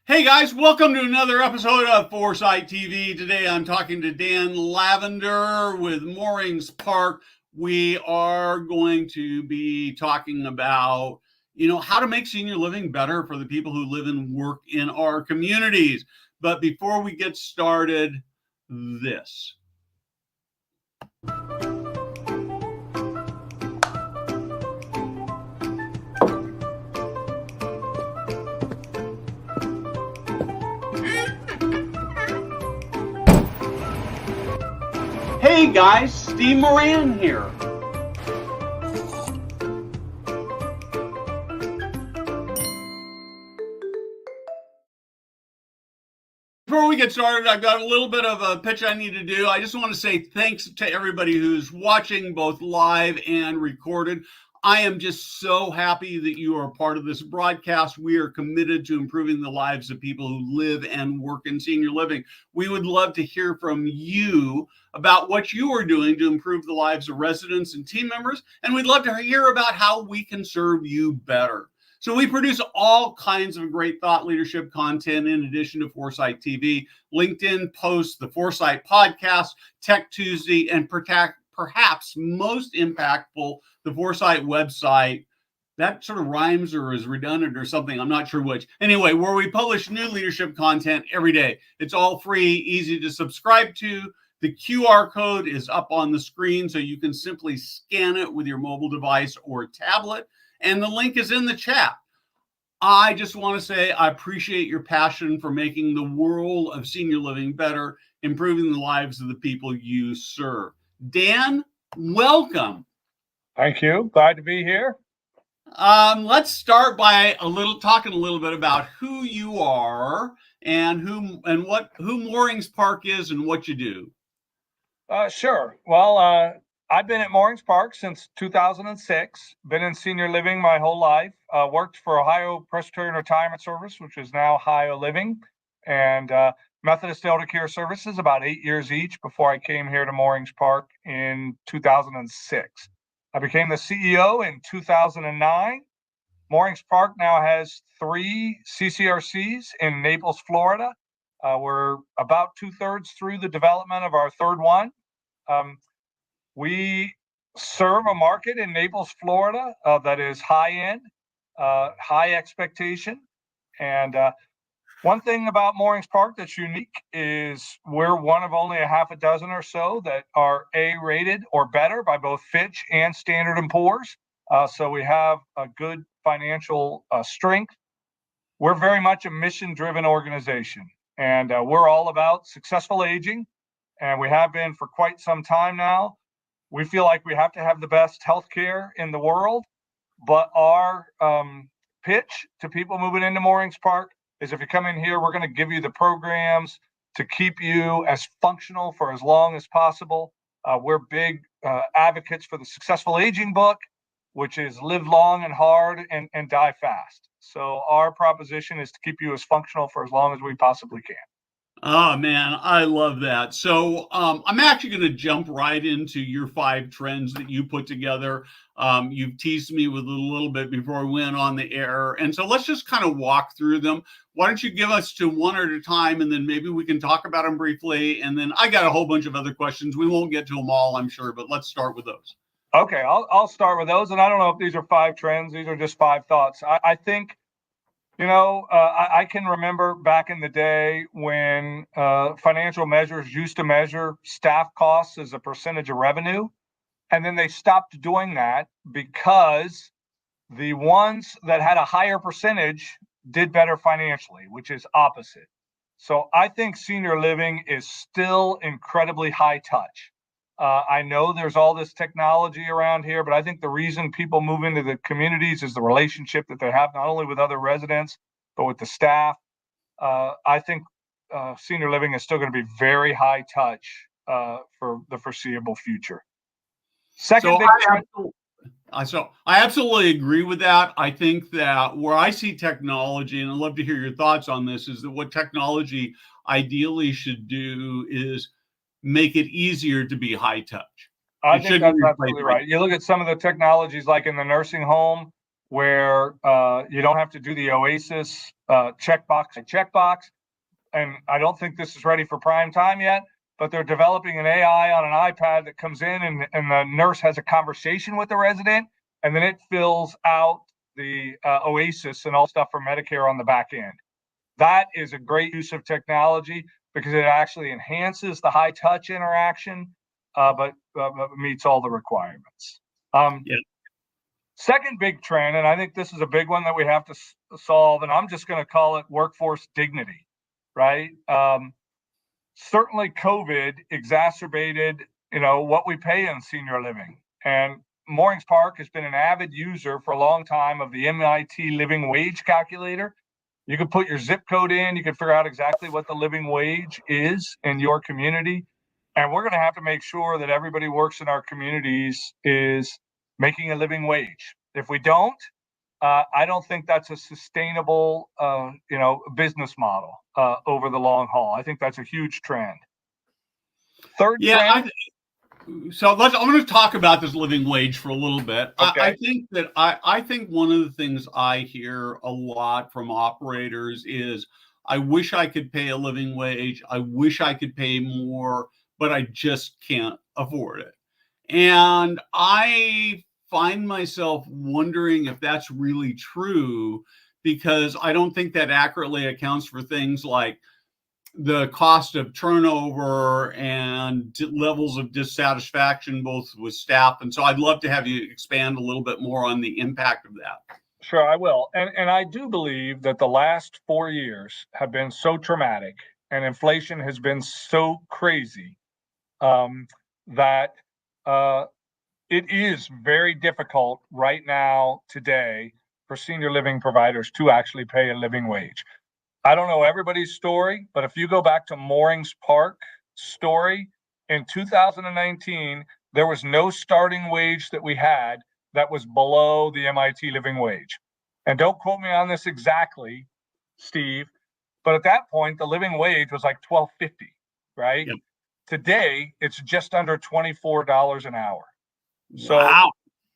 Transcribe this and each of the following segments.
Hey guys, welcome to another episode of Foresight TV. Today I'm talking to Dan Lavender with Moorings Park. We are going to be talking about, how to make senior living better for the people who live and work in our communities. But before we get started, this. Hey guys, Steve Moran here. Before we get started, I've got a little bit of a pitch I need to do. I just want to say thanks to everybody who's watching both live and recorded. I am just so happy that you are a part of this broadcast. We are committed to improving the lives of people who live and work in senior living. We would love to hear from you about what you are doing to improve the lives of residents and team members, and we'd love to hear about how we can serve you better. So we produce all kinds of great thought leadership content in addition to Foresight TV, LinkedIn posts, the Foresight podcast, Tech Tuesday, and perhaps most impactful, the Foresight website. That sort of rhymes or is redundant or something. I'm not sure which. Anyway, where we publish new leadership content every day. It's all free, easy to subscribe to. The QR code is up on the screen, so you can simply scan it with your mobile device or tablet. And the link is in the chat. I just want to say I appreciate your passion for making the world of senior living better, improving the lives of the people you serve. Dan, welcome. Thank you. Glad to be here. Let's start by talking a little bit about who you are and who Moorings Park is and what you do. Sure. Well, I've been at Moorings Park since 2006. Been in senior living my whole life. Worked for Ohio Presbyterian Retirement Service, which is now Ohio Living, and Methodist Elder Care Services, about 8 years each before I came here to Moorings Park in 2006. I became the CEO in 2009. Moorings Park now has 3 CCRCs in Naples, Florida. We're about 2/3 through the development of our third one. We serve a market in Naples, Florida that is high end, high expectation. And one thing about Moorings Park that's unique is we're one of only a half a dozen or so that are A-rated or better by both Fitch and Standard & Poor's. So we have a good financial strength. We're very much a mission-driven organization, and we're all about successful aging, and we have been for quite some time now. We feel like we have to have the best healthcare in the world, but our pitch to people moving into Moorings Park is if you come in here, we're going to give you the programs to keep you as functional for as long as possible. We're big advocates for the Successful Aging book, which is live long and hard and die fast. So our proposition is to keep you as functional for as long as we possibly can. Oh, man, I love that. So I'm actually going to jump right into your 5 trends that you put together. You've teased me with a little bit before we went on the air. And so let's just kind of walk through them. Why don't you give us to one at a time, and then maybe we can talk about them briefly. And then I got a whole bunch of other questions. We won't get to them all, I'm sure, but let's start with those. Okay, I'll start with those. And I don't know if these are 5 trends. These are just 5 thoughts. I think, I can remember back in the day when financial measures used to measure staff costs as a percentage of revenue. And then they stopped doing that because the ones that had a higher percentage did better financially, which is opposite. So I think senior living is still incredibly high touch. I know there's all this technology around here, but I think the reason people move into the communities is the relationship that they have, not only with other residents, but with the staff. I think senior living is still going to be very high touch for the foreseeable future. So I absolutely agree with that. I think that where I see technology, and I'd love to hear your thoughts on this, is that what technology ideally should do is make it easier to be high touch. I think that's absolutely right. You look at some of the technologies like in the nursing home where you don't have to do the Oasis checkbox. And I don't think this is ready for prime time yet, but they're developing an AI on an iPad that comes in and the nurse has a conversation with the resident, and then it fills out the Oasis and all stuff for Medicare on the back end. That is a great use of technology because it actually enhances the high touch interaction, but meets all the requirements. Yeah. Second big trend, and I think this is a big one that we have to solve, and I'm just going to call it workforce dignity, right? Certainly COVID exacerbated, what we pay in senior living. And Moorings Park has been an avid user for a long time of the MIT living wage calculator. You can put your zip code in, you can figure out exactly what the living wage is in your community. And we're going to have to make sure that everybody works in our communities is making a living wage. If we don't, I don't think that's a sustainable, business model over the long haul. I think that's a huge trend. Third trend. I'm going to talk about this living wage for a little bit. Okay. I think one of the things I hear a lot from operators is, I wish I could pay a living wage. I wish I could pay more, but I just can't afford it. And I find myself wondering if that's really true, because I don't think that accurately accounts for things like the cost of turnover and levels of dissatisfaction, both with staff. And so I'd love to have you expand a little bit more on the impact of that. Sure, I will. And I do believe that the last 4 years have been so traumatic and inflation has been so crazy that it is very difficult right now today for senior living providers to actually pay a living wage. I don't know everybody's story, but if you go back to Moorings Park story in 2019, there was no starting wage that we had that was below the MIT living wage. And don't quote me on this exactly, Steve, but at that point, the living wage was like $12.50, right? Yep. Today, it's just under $24 an hour. Wow. So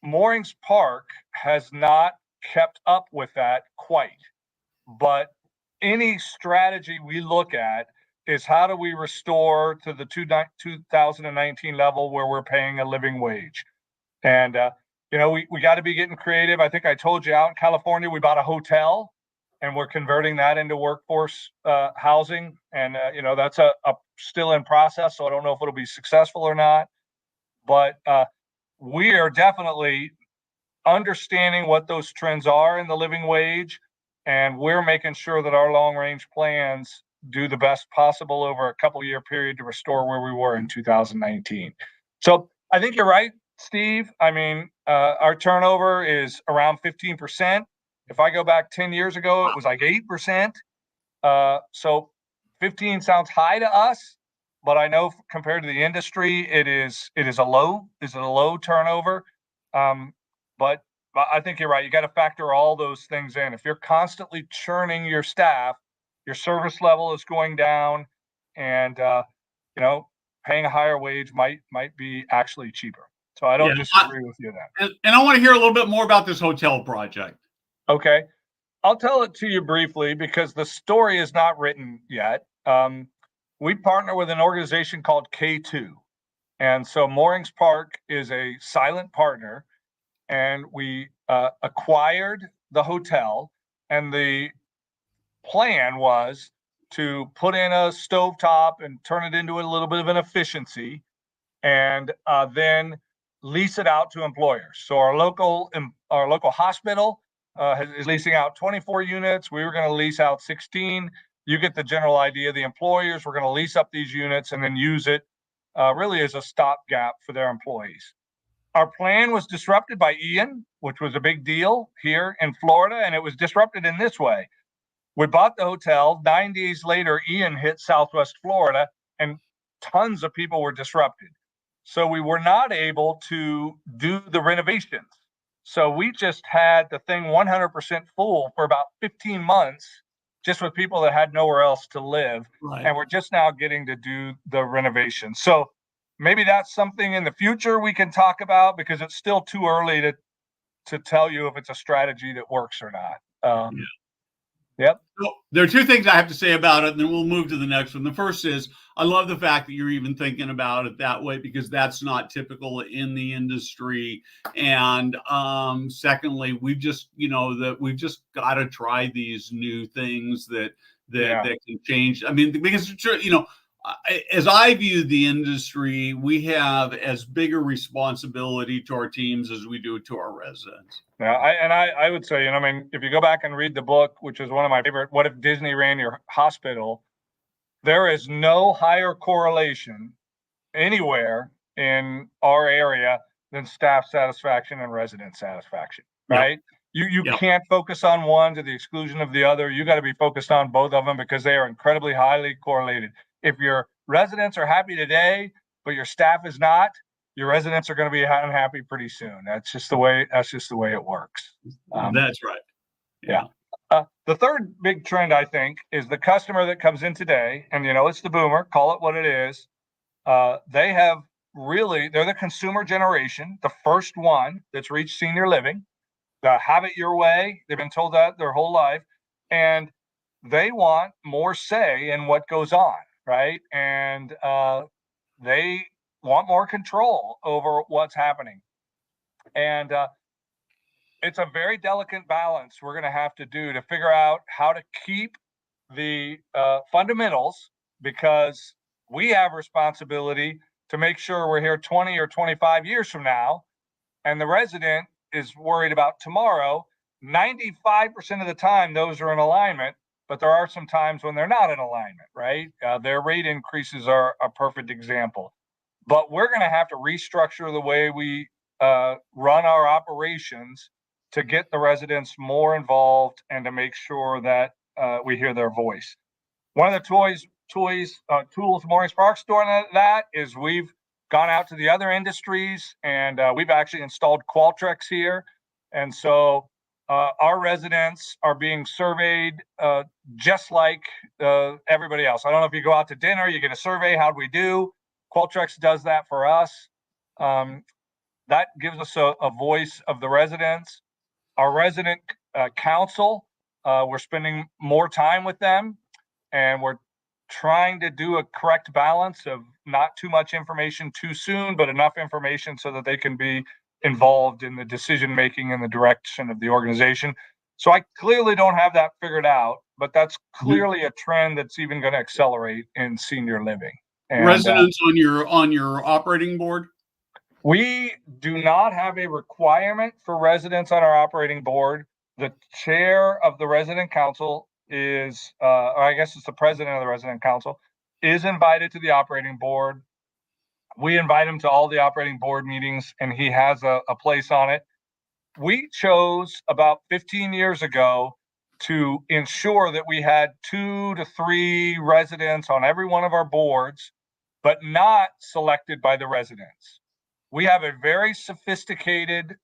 Moorings Park has not kept up with that quite. But any strategy we look at is, how do we restore to the 2019 level where we're paying a living wage? And, we got to be getting creative. I think I told you, out in California, we bought a hotel and we're converting that into workforce housing. And, that's a still in process. So I don't know if it'll be successful or not. But we are definitely understanding what those trends are in the living wage. And we're making sure that our long range plans do the best possible over a couple year period to restore where we were in 2019. So I think you're right, Steve. I mean, our turnover is around 15%. If I go back 10 years ago, it was like 8%. So 15 sounds high to us, but I know compared to the industry, it is a low turnover. But I think you're right. You got to factor all those things in. If you're constantly churning your staff, your service level is going down, and paying a higher wage might be actually cheaper. So I don't disagree with you there. And I want to hear a little bit more about this hotel project. Okay, I'll tell it to you briefly because the story is not written yet. We partner with an organization called K2, and so Moorings Park is a silent partner. And we acquired the hotel, and the plan was to put in a stovetop and turn it into a little bit of an efficiency, and then lease it out to employers. So our local hospital is leasing out 24 units. We were going to lease out 16. You get the general idea. The employers were going to lease up these units and then use it really as a stopgap for their employees. Our plan was disrupted by Ian, which was a big deal here in Florida, and it was disrupted in this way. We bought the hotel. 9 days later, Ian hit Southwest Florida, and tons of people were disrupted. So we were not able to do the renovations. So we just had the thing 100% full for about 15 months, just with people that had nowhere else to live. Right. And we're just now getting to do the renovation. So maybe that's something in the future we can talk about, because it's still too early to to tell you if it's a strategy that works or not. Yeah. Yep. Well, there are two things I have to say about it, and then we'll move to the next one. The first is I love the fact that you're even thinking about it that way, because that's not typical in the industry. And secondly, we've just, we've just got to try these new things that can change. I mean, because as I view the industry, we have as big a responsibility to our teams as we do to our residents. Yeah, I would say, I mean, if you go back and read the book, which is one of my favorite, What If Disney Ran Your Hospital? There is no higher correlation anywhere in our area than staff satisfaction and resident satisfaction, right? Yep. You can't focus on one to the exclusion of the other. You got to be focused on both of them because they are incredibly highly correlated. If your residents are happy today, but your staff is not, your residents are going to be unhappy pretty soon. That's just the way it works. That's right. Yeah. The third big trend, I think, is the customer that comes in today, and it's the boomer, call it what it is. They're the consumer generation, the first one that's reached senior living, the have it your way. They've been told that their whole life, and they want more say in what goes on, right? And they want more control over what's happening. And it's a very delicate balance we're going to have to do to figure out how to keep the fundamentals, because we have responsibility to make sure we're here 20 or 25 years from now, and the resident is worried about tomorrow. 95% of the time, those are in alignment, but there are some times when they're not in alignment, right? Their rate increases are a perfect example. But we're going to have to restructure the way we run our operations to get the residents more involved and to make sure that we hear their voice. One of the tools Moorings Park's doing that is we've gone out to the other industries, and we've actually installed Qualtrics here. And so our residents are being surveyed just like everybody else. I don't know if you go out to dinner, you get a survey, how'd we do? Qualtrics does that for us. That gives us a voice of the residents. Our resident council, we're spending more time with them, and we're trying to do a correct balance of not too much information too soon, but enough information so that they can be involved in the decision making and the direction of the organization. So I clearly don't have that figured out, but that's clearly a trend that's even going to accelerate in senior living. And, residents on your operating board? We do not have a requirement for residents on our operating board. The chair of the resident council is, or I guess it's the president of the resident council, is invited to the operating board. We invite him to all the operating board meetings, and he has a place on it. We chose about 15 years ago to ensure that we had 2 to 3 residents on every one of our boards, but not selected by the residents. We have a very sophisticated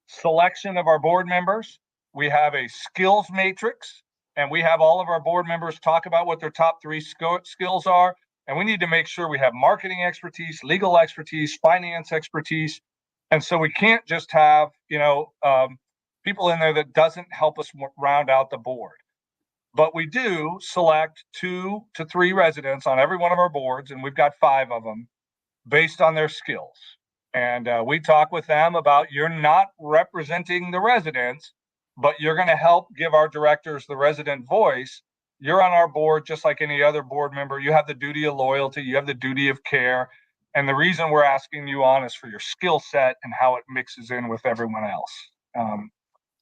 selection of our board members. We have a skills matrix, and we have all of our board members talk about what their top 3 skills are. And we need to make sure we have marketing expertise, legal expertise, finance expertise. And so we can't just have, people in there that doesn't help us round out the board. But we do select 2 to 3 residents on every one of our boards, and we've got 5 of them, based on their skills. And we talk with them about, you're not representing the residents, but you're going to help give our directors the resident voice. You're on our board just like any other board member. You have the duty of loyalty. You have the duty of care. And the reason we're asking you on is for your skill set and how it mixes in with everyone else.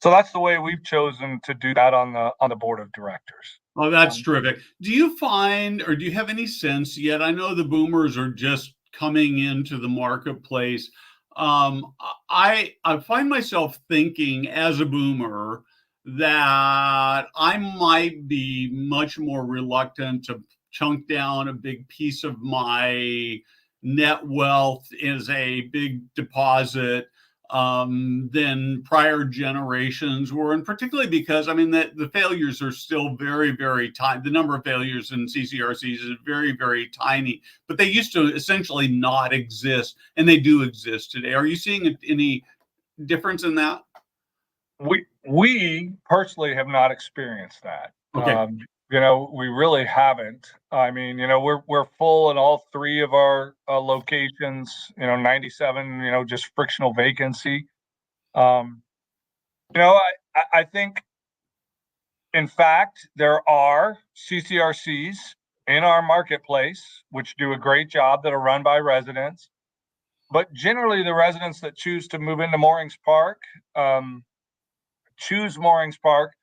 So that's the way we've chosen to do that on the board of directors. Oh, that's terrific. Do you find, or do you have any sense yet? I know the boomers are just coming into the marketplace. I find myself thinking as a boomer that I might be much more reluctant to chunk down a big piece of my net wealth as a big deposit than prior generations were, and particularly because the failures are still very, very tiny. The number of failures in CCRCs is very, very tiny, but they used to essentially not exist, and they do exist today. Are you seeing any difference in that? We personally have not experienced that. Okay. We really haven't. I mean, we're full in all three of our locations. 97. Just frictional vacancy. Um, I think, in fact, there are CCRCs in our marketplace which do a great job that are run by residents. But generally, the residents that choose to move into Moorings Park choose Moorings Park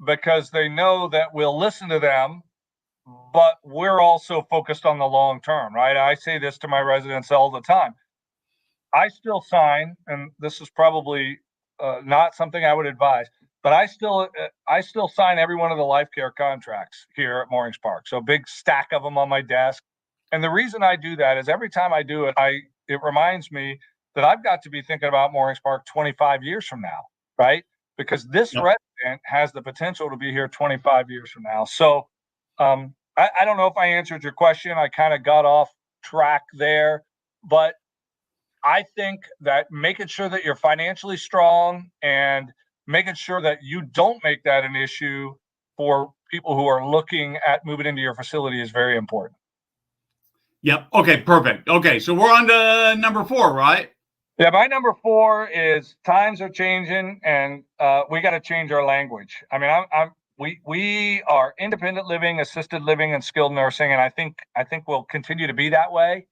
because they know that we'll listen to them, but we're also focused on the long term, right? I say this to my residents all the time. I still sign, and this is probably not something I would advise, but I still sign every one of the life care contracts here at Moorings Park. So a big stack of them on my desk. And the reason I do that is every time I do it, it reminds me that I've got to be thinking about Moorings Park 25 years from now, right? Because this Yep. resident has the potential to be here 25 years from now. So I don't know if I answered your question. I kind of got off track there, but I think that making sure that you're financially strong and making sure that you don't make that an issue for people who are looking at moving into your facility is very important. Yep. Okay, perfect. Okay, so we're on to number 4, right? Yeah, my number 4 is times are changing, and we got to change our language. I mean, we are independent living, assisted living, and skilled nursing, and I think we'll continue to be that way.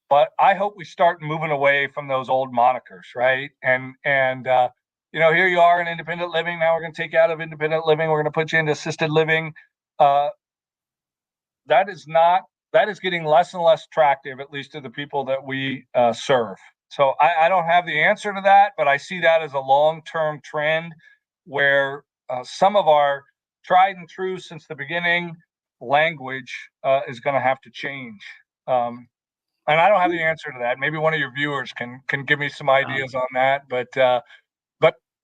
But I hope we start moving away from those old monikers, right? And here you are in independent living. Now we're going to take you out of independent living. We're going to put you into assisted living. That is getting less and less attractive, at least to the people that we serve. So I don't have the answer to that, but I see that as a long-term trend where some of our tried and true since the beginning language is going to have to change. And I don't have the answer to that. Maybe one of your viewers can give me some ideas on that. But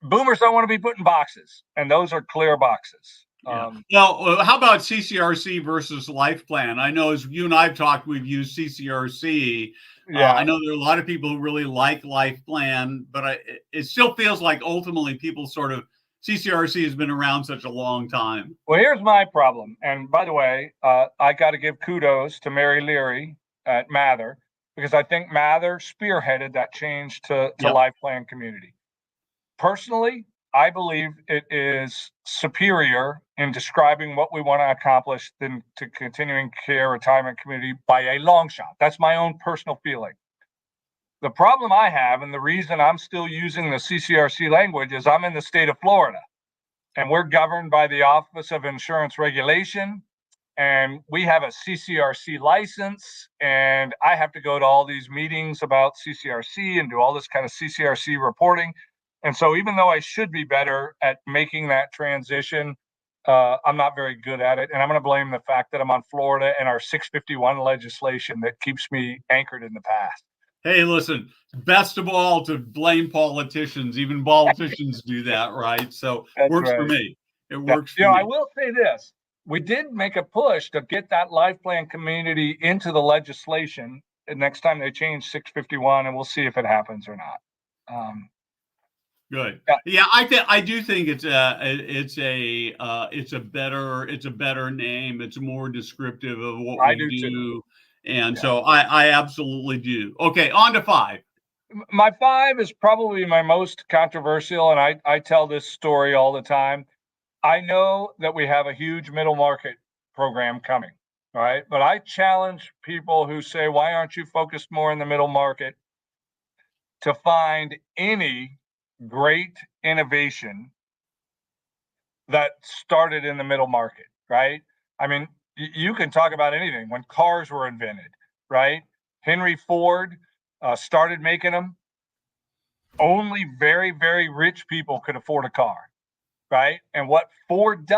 boomers don't want to be put in boxes, and those are clear boxes. Yeah. Well, how about CCRC versus life plan? I know as you and I've talked, we've used CCRC. Yeah. I know there are a lot of people who really like life plan, but it still feels like ultimately people sort of CCRC has been around such a long time. Well, here's my problem. And by the way, I got to give kudos to Mary Leary at Mather, because I think Mather spearheaded that change to Yep. life plan community. Personally, I believe it is superior in describing what we want to accomplish than to continuing care retirement community by a long shot. That's my own personal feeling. The problem I have, and the reason I'm still using the CCRC language, is I'm in the state of Florida, and we're governed by the Office of Insurance Regulation, and we have a CCRC license, and I have to go to all these meetings about CCRC and do all this kind of CCRC reporting. And so even though I should be better at making that transition, I'm not very good at it. And I'm going to blame the fact that I'm on Florida and our 651 legislation that keeps me anchored in the past. Hey, listen, best of all to blame politicians. Even politicians do that, right? So That's works right. for me. It works for me. I will say this. We did make a push to get that life plan community into the legislation next time they change 651, and we'll see if it happens or not. Good. Yeah, I do think it's a better name. It's more descriptive of what we do. And so I absolutely do. Okay, on to 5. My 5 is probably my most controversial, and I tell this story all the time. I know that we have a huge middle market program coming, right? But I challenge people who say, why aren't you focused more in the middle market, to find any great innovation that started in the middle market, right? I mean, you can talk about anything. When cars were invented, right? Henry Ford started making them. Only very, very rich people could afford a car, right? And what Ford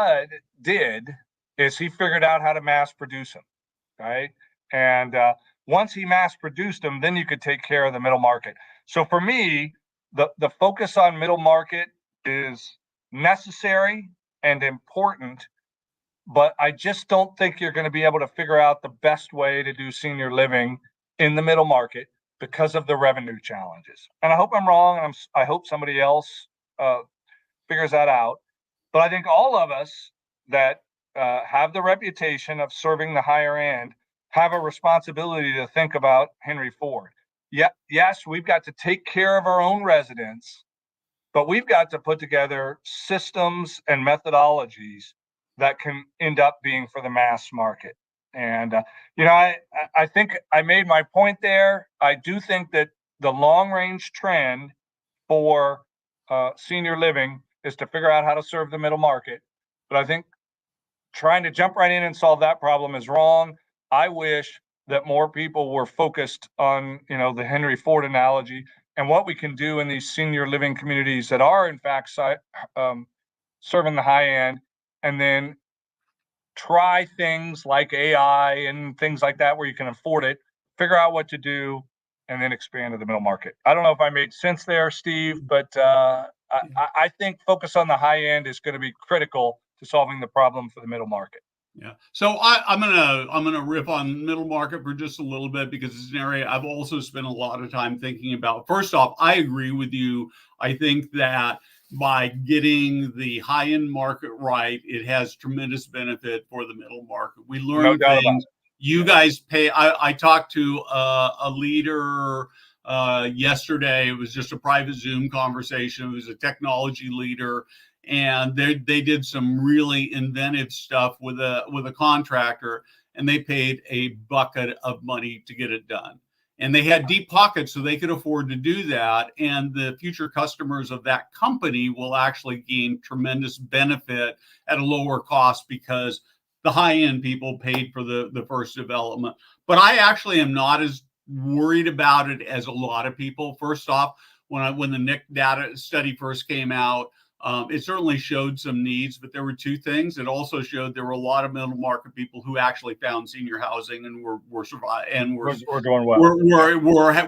did is he figured out how to mass produce them, right? And once he mass produced them, then you could take care of the middle market. So for me, the focus on middle market is necessary and important, but I just don't think you're going to be able to figure out the best way to do senior living in the middle market, because of the revenue challenges. And I hope I'm wrong, and I hope somebody else figures that out. But I think all of us that have the reputation of serving the higher end have a responsibility to think about Henry Ford. Yeah, yes, we've got to take care of our own residents, but we've got to put together systems and methodologies that can end up being for the mass market. And I think I made my point there. I do think that the long range trend for senior living is to figure out how to serve the middle market. But I think trying to jump right in and solve that problem is wrong. I wish that more people were focused on, the Henry Ford analogy and what we can do in these senior living communities that are in fact serving the high end, and then try things like AI and things like that where you can afford it, figure out what to do, and then expand to the middle market. I don't know if I made sense there, Steve, but I think focus on the high end is going to be critical to solving the problem for the middle market. Yeah. So I'm gonna riff on middle market for just a little bit, because it's an area I've also spent a lot of time thinking about. First off, I agree with you. I think that by getting the high end market right, it has tremendous benefit for the middle market. We learn No doubt about things. it. You guys pay. I talked to a leader yesterday. It was just a private Zoom conversation. It was a technology leader, and they did some really inventive stuff with a contractor, and they paid a bucket of money to get it done. And they had deep pockets, so they could afford to do that. And the future customers of that company will actually gain tremendous benefit at a lower cost, because the high end people paid for the first development. But I actually am not as worried about it as a lot of people. First off, when the NIC data study first came out, it certainly showed some needs, but there were two things. It also showed there were a lot of middle market people who actually found senior housing and were surviving and we're doing well.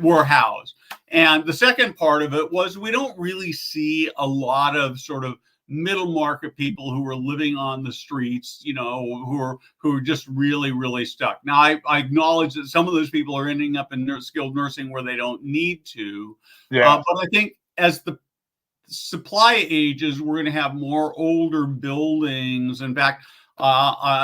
Were housed. And the second part of it was, we don't really see a lot of sort of middle market people who are living on the streets, who are just really, really stuck. Now, I acknowledge that some of those people are ending up in skilled nursing where they don't need to. Yeah. But I think as the supply ages, we're going to have more older buildings. In fact,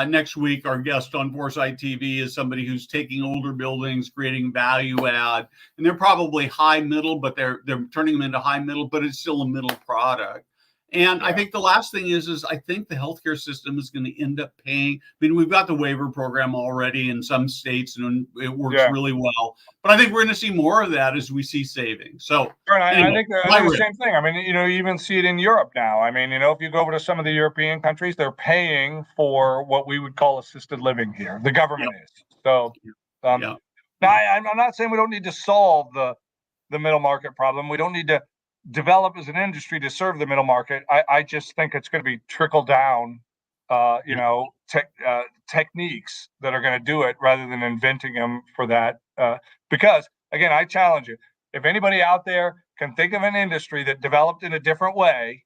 next week, our guest on Foresight TV is somebody who's taking older buildings, creating value add, and they're probably high middle, but they're turning them into high middle, but it's still a middle product. And I think the last thing is I think the healthcare system is going to end up paying. I mean, we've got the waiver program already in some states, and it works really well. But I think we're going to see more of that as we see savings. So, I think the same thing. I mean, you even see it in Europe now. I mean, if you go over to some of the European countries, they're paying for what we would call assisted living here. The government is. So, now I'm not saying we don't need to solve the middle market problem. We don't need to develop as an industry to serve the middle market. I just think it's going to be trickle down, techniques that are going to do it, rather than inventing them for that. Because again, I challenge you. If anybody out there can think of an industry that developed in a different way,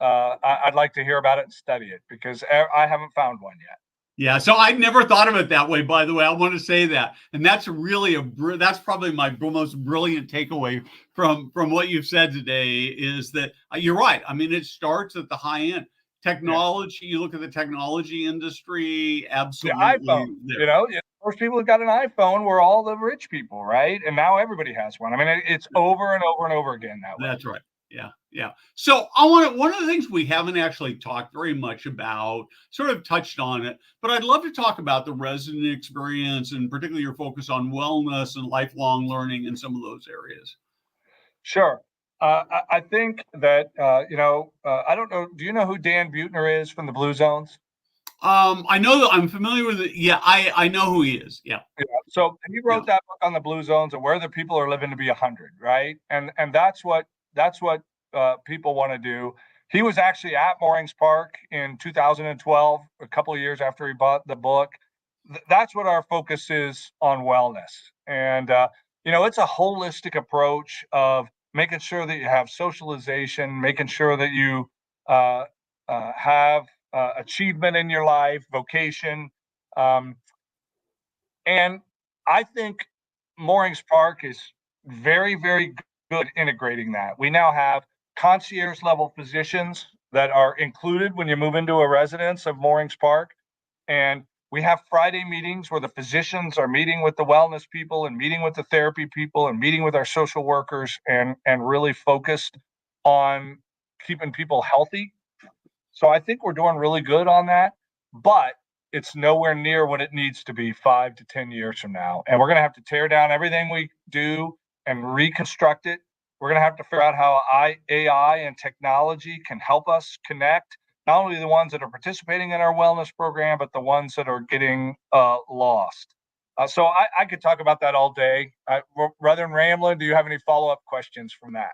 I'd like to hear about it and study it, because I haven't found one yet. Yeah, so I never thought of it that way, by the way. I want to say that. And that's that's probably my most brilliant takeaway from what you've said today, is that you're right. I mean, it starts at the high end. Technology, you look at the technology industry, absolutely. The iPhone, first people who got an iPhone were all the rich people, right? And now everybody has one. I mean, it's over and over and over again that way. That's right. Yeah. So one of the things we haven't actually talked very much about, sort of touched on it, but I'd love to talk about the resident experience, and particularly your focus on wellness and lifelong learning in some of those areas. Sure. I think that, I don't know. Do you know who Dan Buettner is from the Blue Zones? I know that I'm familiar with it. Yeah, I know who he is. Yeah. So he wrote that book on the Blue Zones and where the people are living to be 100, right? And that's what people want to do. He was actually at Moorings Park in 2012, a couple of years after he bought the book. That's what our focus is on wellness. And, it's a holistic approach of making sure that you have socialization, making sure that you have achievement in your life, vocation. And I think Moorings Park is very, very good integrating that. We now have concierge level physicians that are included when you move into a residence of Moorings Park. And we have Friday meetings where the physicians are meeting with the wellness people and meeting with the therapy people and meeting with our social workers and really focused on keeping people healthy. So I think we're doing really good on that, but it's nowhere near what it needs to be 5 to 10 years from now. And we're going to have to tear down everything we do and reconstruct it. We're going to have to figure out how AI and technology can help us connect not only the ones that are participating in our wellness program, but the ones that are getting lost. So I could talk about that all day. Rather than rambling, do you have any follow-up questions from that?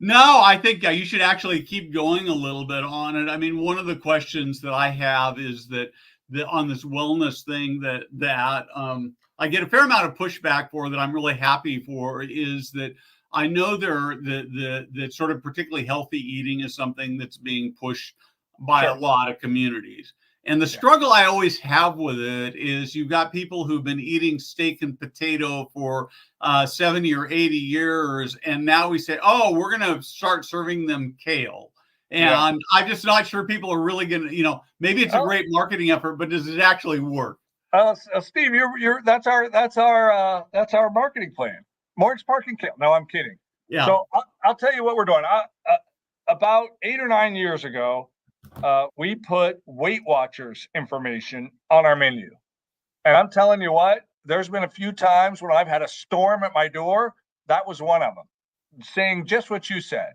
No, I think you should actually keep going a little bit on it. I mean, one of the questions that I have is that on this wellness thing that I get a fair amount of pushback for, that I'm really happy for, is that I know the sort of particularly healthy eating is something that's being pushed by a lot of communities. And the struggle I always have with it is you've got people who've been eating steak and potato for 70 or 80 years. And now we say, oh, we're going to start serving them kale. And I'm just not sure people are really going to, maybe it's a great marketing effort, but does it actually work? Steve, that's our marketing plan. Moorings Park and kale. No, I'm kidding. Yeah. So I'll tell you what we're doing. About 8 or 9 years ago, we put Weight Watchers information on our menu. And I'm telling you what, there's been a few times when I've had a storm at my door. That was one of them, saying just what you said.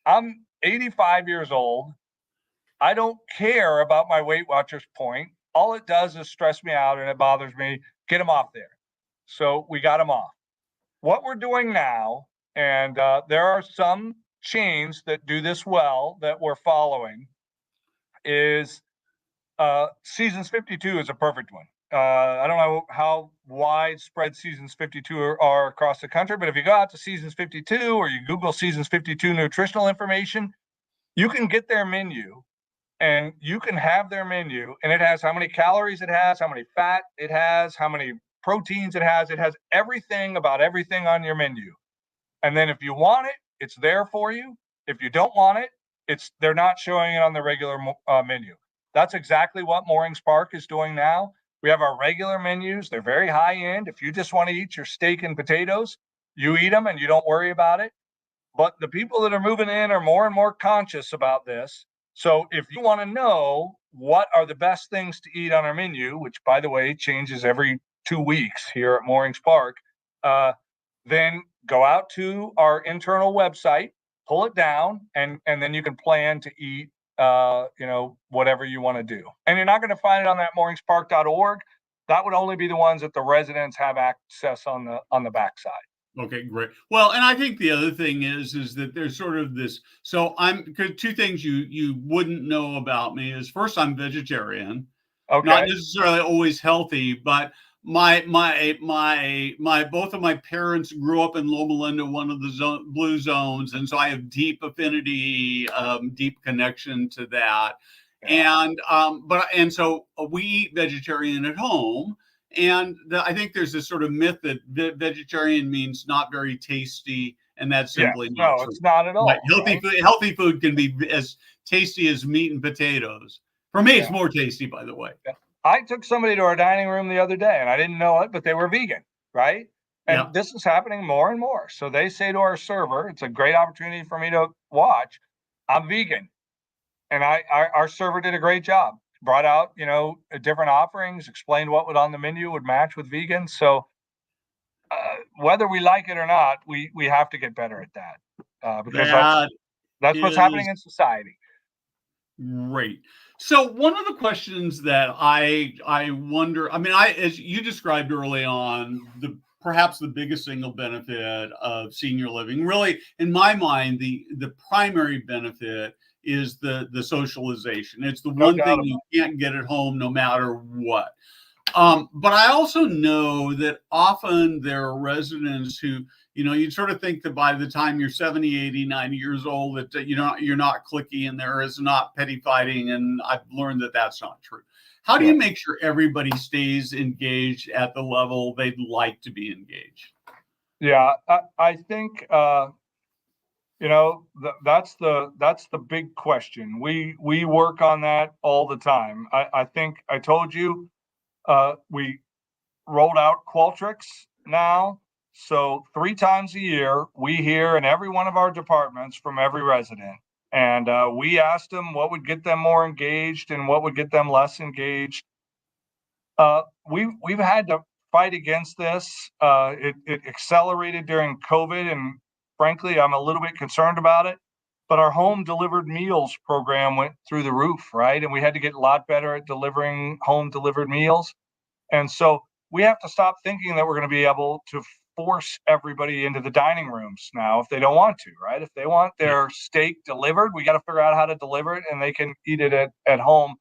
I'm 85 years old. I don't care about my Weight Watchers point. All it does is stress me out and it bothers me. Get them off there. So we got them off. What we're doing now, and there are some chains that do this well that we're following, is Seasons 52 is a perfect one. I don't know how widespread Seasons 52 are across the country, but if you go out to Seasons 52 or you Google Seasons 52 nutritional information, you can get their menu and you can have their menu, and it has how many calories it has, how many fat it has, how many proteins it has. It has everything about everything on your menu. And then if you want it, it's there for you. If you don't want it, they're not showing it on the regular menu. That's exactly what Moorings Park is doing now. We have our regular menus. They're very high end. If you just want to eat your steak and potatoes, you eat them and you don't worry about it. But the people that are moving in are more and more conscious about this. So if you want to know what are the best things to eat on our menu, which, by the way, changes every 2 weeks here at Moorings Park, then go out to our internal website, pull it down, and then you can plan to eat whatever you want to do. And you're not going to find it on that mooringspark.org. That would only be the ones that the residents have access on the backside. Okay, great. Well, and I think the other thing is that there's sort of this. So two things you wouldn't know about me is, first, I'm vegetarian. Okay. Not necessarily always healthy, but my both of my parents grew up in Loma Linda, one of the blue zones, and so I have deep affinity, deep connection to that. Yeah. And so we eat vegetarian at home. And I think there's this sort of myth that vegetarian means not very tasty, and that's simply not true. No, it's not at all. Right? Healthy food can be as tasty as meat and potatoes. For me, it's more tasty, by the way. Yeah. I took somebody to our dining room the other day, and I didn't know it, but they were vegan, right? And this is happening more and more. So they say to our server, it's a great opportunity for me to watch, I'm vegan. And our server did a great job. Brought out, different offerings, explained what would on the menu would match with vegan. So whether we like it or not, we have to get better at that because that's what's happening in society. Great. So one of the questions that I wonder, I mean, as you described early on, perhaps the biggest single benefit of senior living, really, in my mind, the primary benefit is the socialization. It's the one thing you can't get at home no matter what. But I also know that often there are residents who, you sort of think that by the time you're 70, 80, 90 years old, that you're not cliquey and there is not petty fighting. And I've learned that that's not true. How do you make sure everybody stays engaged at the level they'd like to be engaged? Yeah, I think that's the big question. We work on that all the time. I think I told you we rolled out Qualtrics now. So 3 times a year, we hear in every one of our departments from every resident. And we asked them what would get them more engaged and what would get them less engaged. We've had to fight against this. It accelerated during COVID, and frankly, I'm a little bit concerned about it. But our home delivered meals program went through the roof, right? And we had to get a lot better at delivering home delivered meals. And so we have to stop thinking that we're going to be able to force everybody into the dining rooms now if they don't want to, right? If they want their steak delivered, we got to figure out how to deliver it and they can eat it at home.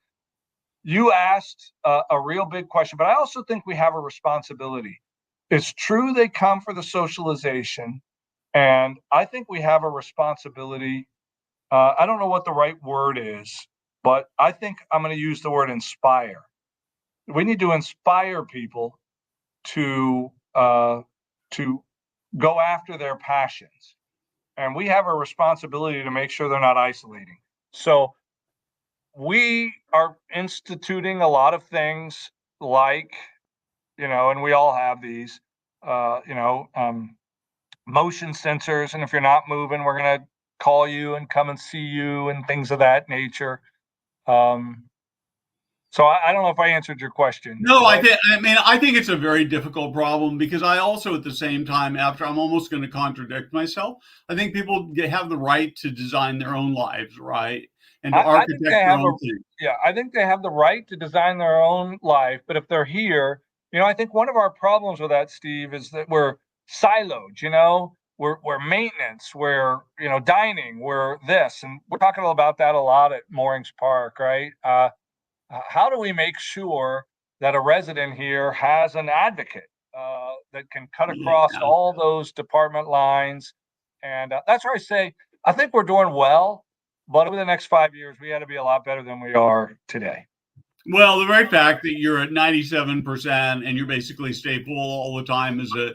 You asked a real big question, but I also think we have a responsibility. It's true they come for the socialization, and I think we have a responsibility. I don't know what the right word is, but I think I'm going to use the word inspire. We need to inspire people to go after their passions, and we have a responsibility to make sure they're not isolating. So we are instituting a lot of things like, and we all have these, motion sensors. And if you're not moving, we're going to call you and come and see you and things of that nature. So I don't know if I answered your question. No, I think it's a very difficult problem because I also, at the same time, after I'm almost going to contradict myself, I think people have the right to design their own lives, right? And to I think architect they their have own thing. I think they have the right to design their own life. But if they're here, I think one of our problems with that, Steve, is that we're siloed. We're maintenance, we're dining, we're this, and we're talking about that a lot at Moorings Park, right? How do we make sure that a resident here has an advocate that can cut across Yeah. all those department lines? And that's where I say I think we're doing well, but over the next 5 years, we got to be a lot better than we are today. Well, the very fact that you're at 97% and you're basically stay full all the time is to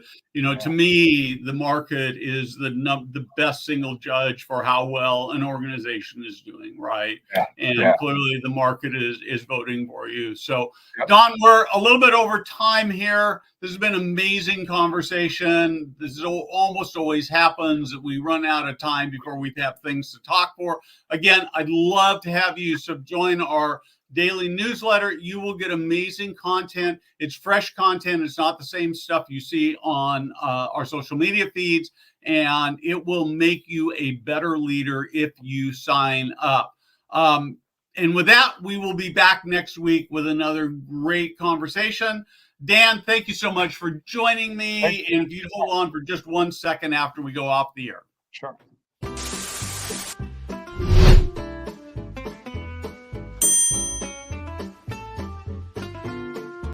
me, the market is the best single judge for how well an organization is doing, right? And clearly the market is voting for you. So, Don, we're a little bit over time here. This has been an amazing conversation. This is almost always happens that we run out of time before we have things to talk for. Again, I'd love to have you join our daily newsletter. You will get amazing content. It's fresh content. It's not the same stuff you see on our social media feeds, and it will make you a better leader if you sign up. And with that, we will be back next week with another great conversation. Dan, thank you so much for joining me. And if you hold on for just 1 second after we go off the air. Sure.